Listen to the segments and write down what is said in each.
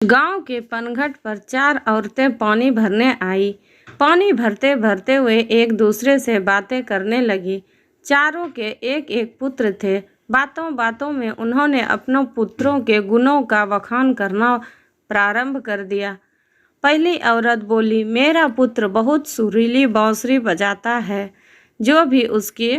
गांव के पनघट पर 4 औरतें पानी भरने आई। पानी भरते भरते हुए एक दूसरे से बातें करने लगी। चारों के एक एक पुत्र थे। बातों बातों में उन्होंने अपनों पुत्रों के गुणों का बखान करना प्रारंभ कर दिया। पहली औरत बोली, मेरा पुत्र बहुत सुरीली बांसुरी बजाता है। जो भी उसकी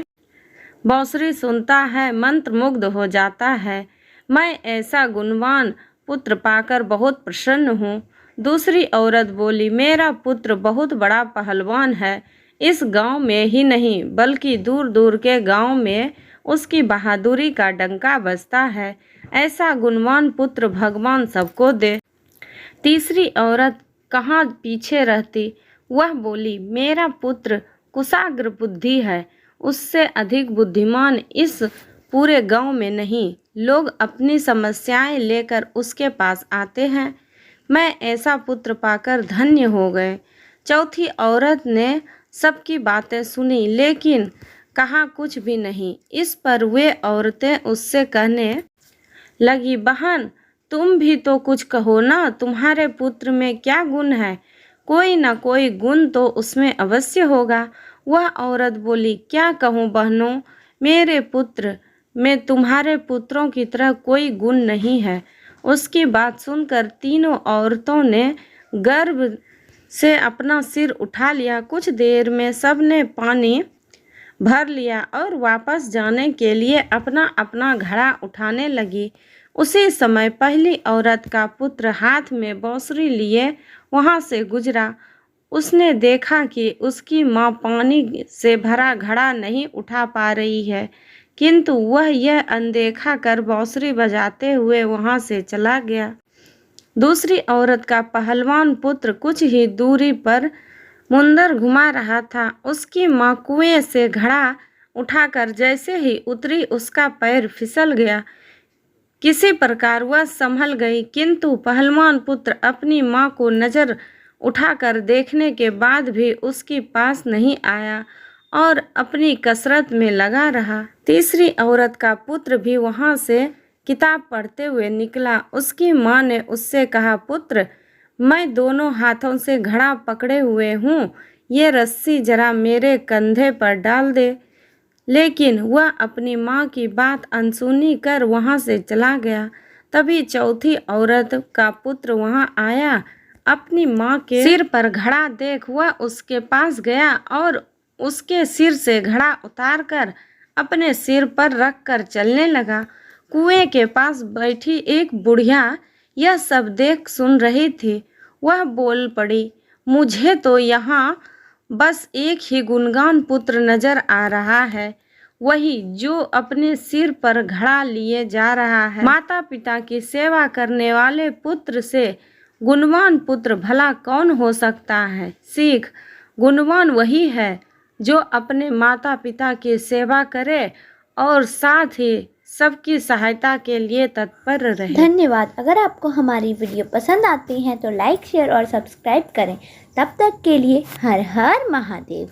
बांसुरी सुनता है मंत्रमुग्ध हो जाता है। मैं ऐसा गुणवान पुत्र पाकर बहुत प्रसन्न हूँ। दूसरी औरत बोली, मेरा पुत्र बहुत बड़ा पहलवान है। इस गांव में ही नहीं बल्कि दूर दूर के गांव में उसकी बहादुरी का डंका बजता है। ऐसा गुणवान पुत्र भगवान सबको दे। तीसरी औरत कहाँ पीछे रहती, वह बोली, मेरा पुत्र कुशाग्र बुद्धि है। उससे अधिक बुद्धिमान इस पूरे गांव में नहीं। लोग अपनी समस्याएं लेकर उसके पास आते हैं। मैं ऐसा पुत्र पाकर धन्य हो गए। चौथी औरत ने सबकी बातें सुनी लेकिन कहा कुछ भी नहीं। इस पर वे औरतें उससे कहने लगी, बहन तुम भी तो कुछ कहो ना, तुम्हारे पुत्र में क्या गुण है? कोई ना कोई गुण तो उसमें अवश्य होगा। वह औरत बोली, क्या कहूँ बहनों, मेरे पुत्र में तुम्हारे पुत्रों की तरह कोई गुण नहीं है। उसकी बात सुनकर तीनों औरतों ने गर्व से अपना सिर उठा लिया। कुछ देर में सबने पानी भर लिया और वापस जाने के लिए अपना अपना घड़ा उठाने लगी। उसी समय पहली औरत का पुत्र हाथ में बांसुरी लिए वहां से गुजरा। उसने देखा कि उसकी माँ पानी से भरा घड़ा नहीं उठा पा रही है, किंतु वह यह अनदेखा कर बांसुरी बजाते हुए वहां से चला गया। दूसरी औरत का पहलवान पुत्र कुछ ही दूरी पर मुंदर घुमा रहा था। उसकी माँ कुएं से घड़ा उठाकर जैसे ही उतरी उसका पैर फिसल गया। किसी प्रकार वह संभल गई, किंतु पहलवान पुत्र अपनी माँ को नजर उठाकर देखने के बाद भी उसके पास नहीं आया और अपनी कसरत में लगा रहा। तीसरी औरत का पुत्र भी वहां से किताब पढ़ते हुए निकला। उसकी माँ ने उससे कहा, पुत्र मैं दोनों हाथों से घड़ा पकड़े हुए हूँ, ये रस्सी जरा मेरे कंधे पर डाल दे। लेकिन वह अपनी माँ की बात अनसुनी कर वहाँ से चला गया। तभी चौथी औरत का पुत्र वहाँ आया। अपनी माँ के सिर पर घड़ा देख वह उसके पास गया और उसके सिर से घड़ा उतारकर अपने सिर पर रखकर चलने लगा। कुएं के पास बैठी एक बुढ़िया यह सब देख सुन रही थी। वह बोल पड़ी, मुझे तो यहाँ बस एक ही गुणगान पुत्र नजर आ रहा है, वही जो अपने सिर पर घड़ा लिए जा रहा है। माता पिता की सेवा करने वाले पुत्र से गुणवान पुत्र भला कौन हो सकता है? सीख, गुणवान वही है जो अपने माता पिता की सेवा करे और साथ ही सबकी सहायता के लिए तत्पर रहे। धन्यवाद। अगर आपको हमारी वीडियो पसंद आती है तो लाइक, शेयर और सब्सक्राइब करें। तब तक के लिए हर हर महादेव।